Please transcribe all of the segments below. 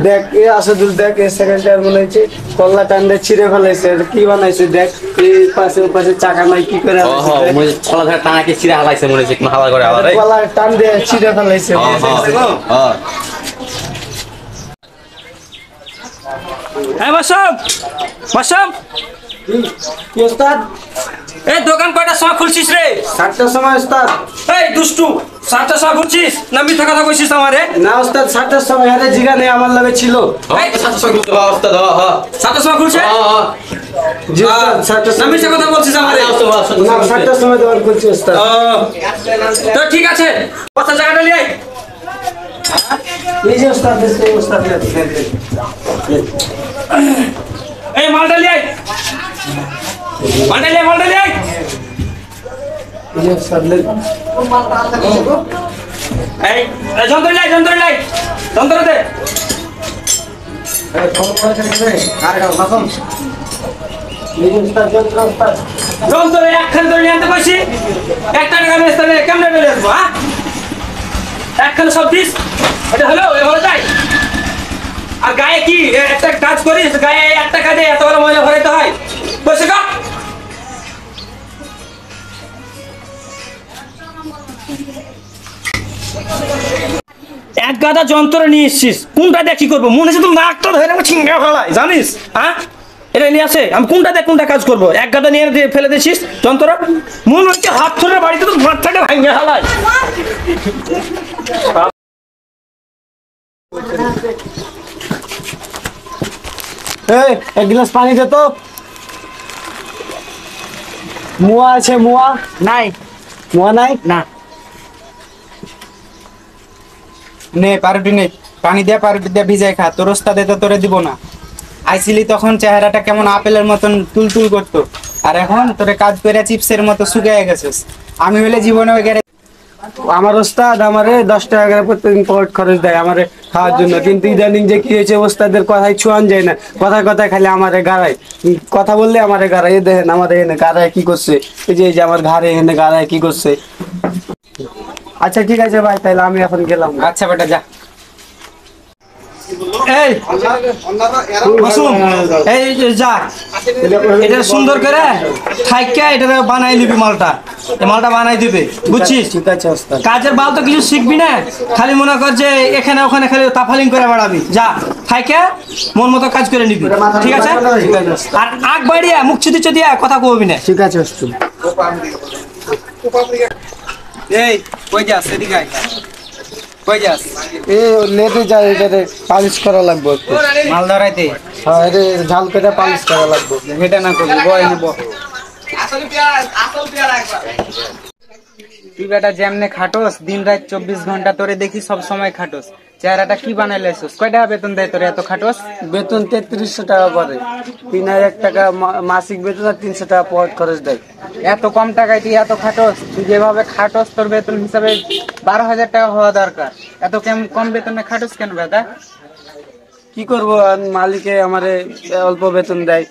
দেখ এ আসাদুল দেখ এ second tyre বানাইছে কল্লা টান্ডে ছিঁড়ে ফেলাইছে কি বানাইছে দেখ এই পাশে চাকা নাই কি করে কলা ধরে টানাকে ছিঁড়ে হালাইছে মনে হচ্ছে হালা করে আবার কল্লা টান দিয়ে ছিঁড়ে ফেলাইছে হ্যাঁ মাসুম মাসুম কি ওস্তাদ এই দোকান কয়টার সময় খুলছিস রে? 7টার সময় ওস্তাদ। এই দুষ্টু 7টার সময় খুলছিস না মিথ্যা কথা কইছিস আমারে? না ওস্তাদ 7টার সময় আরে জিগা নেই আমার লাগে ছিল। এই 7টার সময় খুলছিস ওস্তাদ? হ্যাঁ 7টার সময় খুলছে? জি ওস্তাদ 7টার না মিথ্যা কথা বলছিস আমারে? না 7টার সময় দোকান খুলছি ওস্তাদ। তো ঠিক আছে কথা জায়গাটা নিয়ে আয়। এই যে ওস্তাদ এই ওস্তাদ এই মালটা নিয়ে আয় মালটা নিয়ে আয় এই যে ওস্তাদ এই যন্ত্র লাই যন্ত্র দে যন্ত্র একখানে ধরে নিয়ে আনতে কইছি একটা টাকা বেচতে কেমনে বেলে আসবো হ্যাঁ একখানে সব দিস এটা হলো এভাবে যাই আর গায়ে কি একটা কাজ করিস গায়ে একটা কাজে এত বড় ময়লা ভরাইতে হয় বসে কা এক গাদা যন্ত্র নিয়ে এসছিস কোনটা দিয়ে কি করবো মনে হচ্ছে তো নাকটা ধরে ছিঙ্গা ফেলাই জানিস হ্যাঁ এটা নিয়ে আসে আমি কোনটা দিয়ে কোনটা কাজ করবো এক গাদা নিয়ে ফেলে দিছিস যন্ত্র মনে হচ্ছে হাত ধরে বাড়িতে তো মাথাটা ভাঙে ফেলাই এই এক গ্লাস পানি দে তো মুয়া আছে মুয়া নাই মুয়া নাই না নে পারবি নে পানি দিয়ে পারবি দিয়ে ভিজাই খা তোর ওস্তাদে তো তোরে দিব না আইছিলি তখন চেহারাটা কেমন আপেলের মতন তুলতুল করতো আর এখন তোরে কাজ করে চিপসের মতো শুকিয়ে গেছিস আমি হলে জীবনে ওই আমার ওস্তাদ আমারে 10 টাকা করে প্রতিদিন পকেট খরচ দেয় আমারে খাওয়ার জন্য কিন্তু ইদানিং যে কি হয়েছে ওস্তাদের কথাই ছোঁয়ান যায় না কথায় খালি আমারে গাড়ায় কথা বললে আমারে গাড়ায় এ দেখেন আমারে এনে গাড়ায় কি করছে এই যে আমার ঘাড়ে এনে গাড়ায় কি করছে আচ্ছা ঠিক আছে ভাই তাহলে আমি এখন গেলাম আচ্ছা বেটা যা এই মাসুম এই যা এটা সুন্দর করে থাইকা এটা বানাই নিবি মালটা এই মালটা বানাই দিবে বুঝছিস ঠিক আছে ওস্তাদ কাজের বাল তো কিছু শিখবি না খালি মনে কর যে এখানে ওখানে খালি তাফালিং করে বেড়াবি যা থাইকা মন মতো কাজ করে নিবি ঠিক আছে আর আগ বাড়িয়া মুখ চুদি দিয়া কথা কবি না ঠিক আছে ওস্তাদ এই কই যাস এদিকে আয় কই যাস এ লেতে যায় এটাতে পালিশ করা লাগবে একটু মাল ধরাইতে হ্যাঁ এটা ঝাল করে পালিশ করা লাগবে হেটা না করবি বয় নেব তুই বেটা যেমনে খাটোস দিন রাত 24 ঘন্টা তোরে দেখি সব সময় খাটোস চেহারাটা কি বানাইলাইছস কয় টাকা বেতন দেয় তোরে এত খাটোস বেতন 3300 টাকা করে 3000 টাকা মাসিক বেতন আর 300 টাকা পকেট খরচ দেয় এত কম টাকায় তুই এত খাটোস তুই যেভাবে খাটোস তোর বেতন হিসাবে 12,000 টাকা হওয়া দরকার এত কম বেতনে খাটোস কেন বেটা কি করবো মালিকে আমারে অল্প বেতন দেয়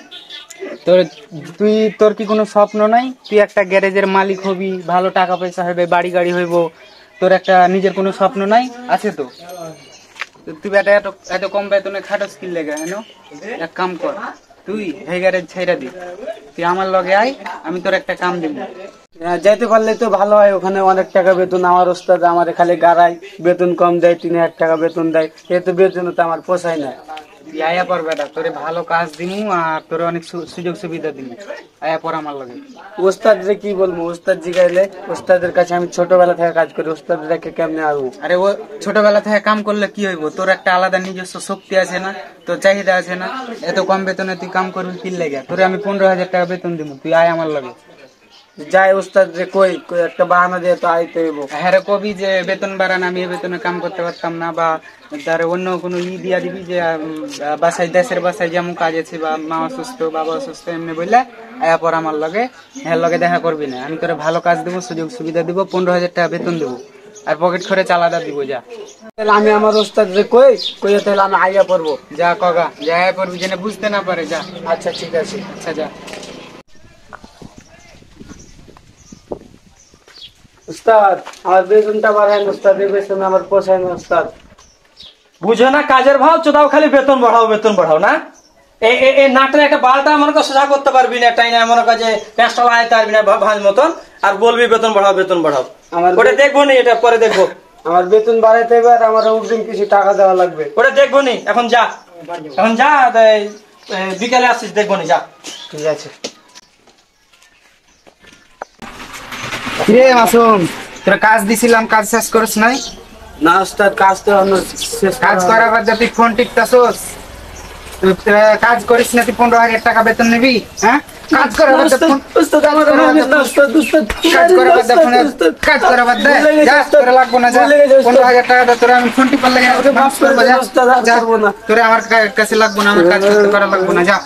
তোর কি কোনো স্বপ্ন নাই তুই একটা গ্যারেজের মালিক হবি ভালো টাকা পয়সা হবে বাড়ি গাড়ি হইব তোর একটা নিজের কোনো স্বপ্ন নাই আছে তো তুই বেটা এত কম বেতনে খাটোস কি লেগে হেন এক কাম কর তুই এই গ্যারেজ ছেড়ে দি তুই আমার লগে আয় আমি তোর একটা কাম দিব যাইতে পারলে তো ভালো হয় ওখানে অনেক টাকা বেতন আমার ওস্তাদ আমারে খালি গাড়ায় বেতন কম দেয় 3000 টাকা বেতন দেয় এত বেতন তো আমার পোষায় না তুই আয়া পর বেটা তোরে ভালো কাজ দিমু আর তোরে অনেক সুযোগ সুবিধা দিমু আয়া পর আমার লগে ওস্তাদ রে কি বলবো ওস্তাদ জিগাইলে ওস্তাদের কাছে আমি ছোটবেলা থেকে কাজ করি ওস্তাদ রেখে কেমনে আসবো আরে ও ছোটবেলা থেকে কাম করলে কি হইব তোর একটা আলাদা নিজস্ব শক্তি আছে না তোর চাহিদা আছে না এত কম বেতনে তুই কাম করবি কি লাগে তোরে আমি 15,000 টাকা বেতন দিব তুই আয় আমার লগে যাই ওস্তাদ রে কই একটা বাহানা দিয়ে তো আইতে হইব হ্যাঁ রে কবি যে বেতন বাড়ান আমি এই বেতনে কাম করতে পারতাম না বা তার অন্য কোনো দিয়া দিবি যে বাসায় দেশের বাসায় যেমন কাজ আছে বা মা অসুস্থ বাবা অসুস্থ এমনি বললে আয়া পর আমার লগে হ্যাঁ লগে দেখা করবি না আমি তোরে ভালো কাজ দিব সুযোগ সুবিধা দিব 15,000 টাকা বেতন দেবো আর পকেট খরচ আলাদা দিব যা তাহলে আমি আমার ওস্তাদ রে কই তাহলে আমি আইয়া পড়বো যা কগা যা আয়া পড়বি যেন বুঝতে না পারে যা আচ্ছা ঠিক আছে আচ্ছা যা উস্তাদ আমার বেতনটা বাড়ায় উস্তাদ এই বেতন আমার পোষায় না উস্তাদ বুঝো না কাজের ভাও চোদাও, খালি বেতন বাড়াও না। এই নাটের একটা বালটা মনে কর সোজা করতে পারবি না, তাই না? মনে কর যে প্যাঁচটা লাগাইতে পারবি না ভাঁজ মতন, আর বলবি বেতন বাড়াও। ওটা দেখবো নি, এটা পরে দেখবো। আমার বেতন বাড়াইতে হবে আর আমার অগ্রিম কিছু টাকা দেওয়া লাগবে। ওটা দেখবো নি, এখন যা বিকালে আসিস, দেখবো নি, যা। ঠিক আছে। রে মাসুম, তোর কাজ দিছিলাম, কাজ শেষ করিস নাই? না ওস্তাদ, কাজ তো আমার শেষ কাজ করার বাদ তুই ফোন টিপতাছস, কাজ করিস না, তুই 15,000 টাকা বেতন নিবি? হ্যাঁ, কাজ করার বাদ ওস্তাদ আমার কাজ করার বাদ কাজ করার বাদ দে, যা, তোরা লাগবো না, যা। 15,000 টাকা দে, তোরা আমি ফোন টিপার লাগে মাফ করবো, যা, যা। তোরা আমার কাছে লাগবো না, আমার কাজ করতে করা লাগবো না, যা।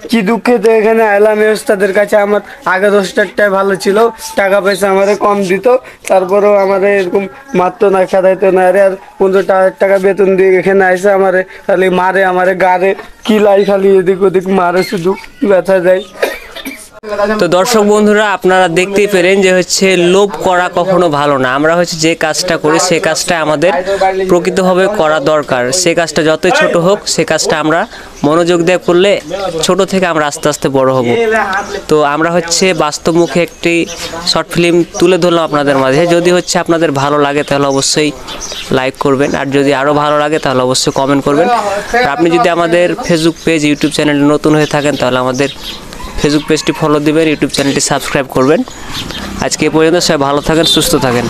কি দুঃখে তো এখানে এলাম ওস্তাদের কাছে। আমার আগে 10 টাকায় ভালো ছিল, টাকা পয়সা আমাদের কম দিত, তারপরেও আমাদের এরকম মারতো না, খেদাইতো না। আরে আর 15,000 টাকা বেতন দিয়ে এখানে আইসে আমারে খালি মারে, আমারে গাড়ে কিলাই, খালি এদিক ওদিক মারে, শুধু ব্যথা যায়। তো দর্শক বন্ধুরা, আপনারা দেখতেই পেলেন যে হচ্ছে লোভ করা কখনো ভালো না। আমরা হচ্ছে যে কাজটা করি সে কাজটা আমাদের প্রকৃতভাবে করা দরকার। সে কাজটা যতই ছোট হোক, সে কাজটা আমরা মনোযোগ দিয়ে করলে ছোট থেকে আমরা আস্তে আস্তে বড় হব। তো আমরা হচ্ছে বাস্তবমুখী একটি শর্ট ফিল্ম তুলে ধরলাম আপনাদের মাঝে। যদি হচ্ছে আপনাদের ভালো লাগে তাহলে অবশ্যই লাইক করবেন, আর যদি আরও ভালো লাগে তাহলে অবশ্যই কমেন্ট করবেন। আর আপনি যদি আমাদের ফেসবুক পেজ, ইউটিউব চ্যানেলে নতুন হয়ে থাকেন তাহলে আমাদের ফেসবুক পেজটি ফলো দিবেন, ইউটিউব চ্যানেলটি সাবস্ক্রাইব করবেন। আজকে এ পর্যন্ত, সবাই ভালো থাকেন, সুস্থ থাকেন।